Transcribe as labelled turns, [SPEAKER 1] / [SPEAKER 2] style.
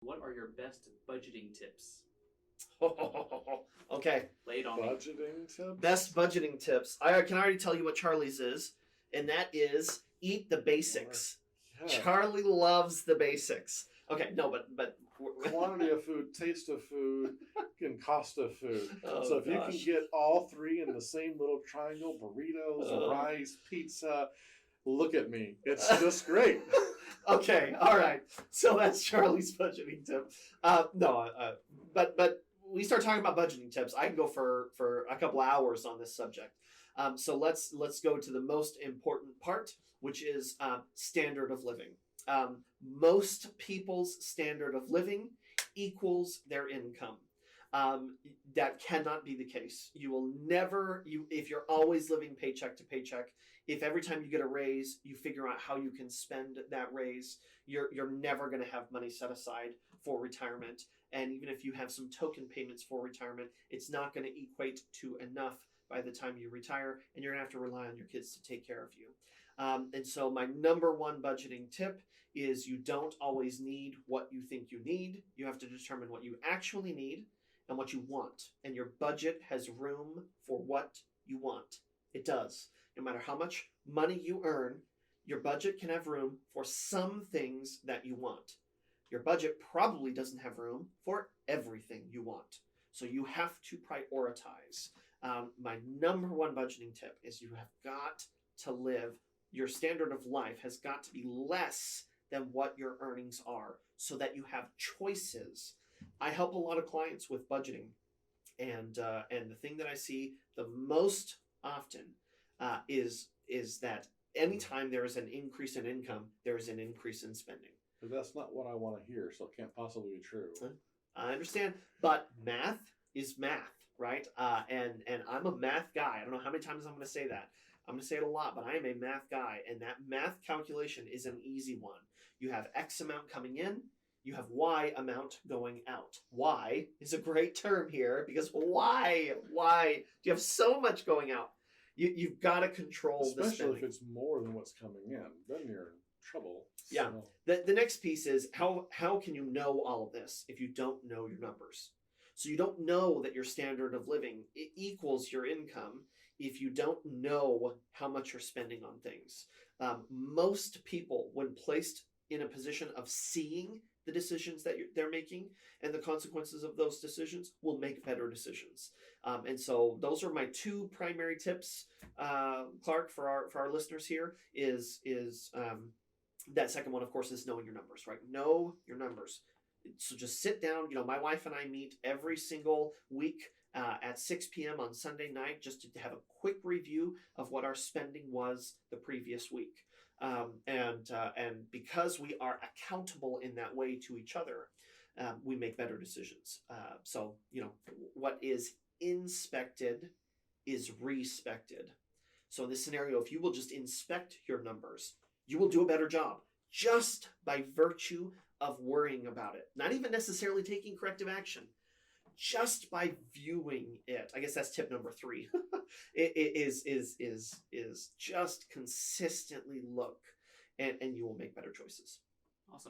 [SPEAKER 1] What are your best budgeting tips?
[SPEAKER 2] Okay.
[SPEAKER 1] Lay it on me.
[SPEAKER 3] Budgeting tips?
[SPEAKER 2] Best budgeting tips. I can already tell you what Charlie's is, and that is eat the basics.
[SPEAKER 3] Yeah.
[SPEAKER 2] Charlie loves the basics. Okay, no, but
[SPEAKER 3] Quantity of food, taste of food, and cost of food.
[SPEAKER 2] Oh,
[SPEAKER 3] so if you
[SPEAKER 2] gosh.
[SPEAKER 3] can get all three in the same little triangle, burritos, rice, pizza, look at me. It's just great.
[SPEAKER 2] Okay, all right. So that's Charlie's budgeting tip. But we start talking about budgeting tips. I can go for a couple hours on this subject. So let's go to the most important part, which is standard of living. Most people's standard of living equals their income. That cannot be the case. You will never, if you're always living paycheck to paycheck, if every time you get a raise, you figure out how you can spend that raise, you're never going to have money set aside for retirement. And even if you have some token payments for retirement, it's not going to equate to enough by the time you retire, and you're going to have to rely on your kids to take care of you. And so my number one budgeting tip is you don't always need what you think you need. You have to determine what you actually need and what you want. And your budget has room for what you want. It does. No matter how much money you earn, your budget can have room for some things that you want. Your budget probably doesn't have room for everything you want. So you have to prioritize. My number one budgeting tip is you have got to live, your standard of life has got to be less than what your earnings are so that you have choices. I help a lot of clients with budgeting. And the thing that I see the most often is that anytime there is an increase in income, there is an increase in spending.
[SPEAKER 3] But that's not what I want to hear, so it can't possibly be true.
[SPEAKER 2] I understand, but math is math, right? And I'm a math guy. I don't know how many times I'm going to say that. I'm going to say it a lot, but I am a math guy, and that math calculation is an easy one. You have X amount coming in, you have Y amount going out. Y is a great term here because why? Do you have so much going out? You've got to control the spending.
[SPEAKER 3] Especially if it's more than what's coming in, then you're in trouble.
[SPEAKER 2] Yeah.
[SPEAKER 3] So.
[SPEAKER 2] The next piece is how can you know all of this if you don't know your numbers? So you don't know that your standard of living equals your income if you don't know how much you're spending on things. Most people, when placed in a position of seeing the decisions that they're making and the consequences of those decisions, will make better decisions. And so those are my two primary tips, Clark, for our listeners here. Is that second one, of course, is knowing your numbers, right? Know your numbers. So just sit down. My wife and I meet every single week at 6 p.m. on Sunday night just to have a quick review of what our spending was the previous week. And because we are accountable in that way to each other, we make better decisions. So what is inspected is respected. So in this scenario, if you will just inspect your numbers, you will do a better job just by virtue of worrying about it. Not even necessarily taking corrective action, just by viewing it. I guess that's tip number 3. It is just consistently look, and you will make better choices.
[SPEAKER 1] Awesome.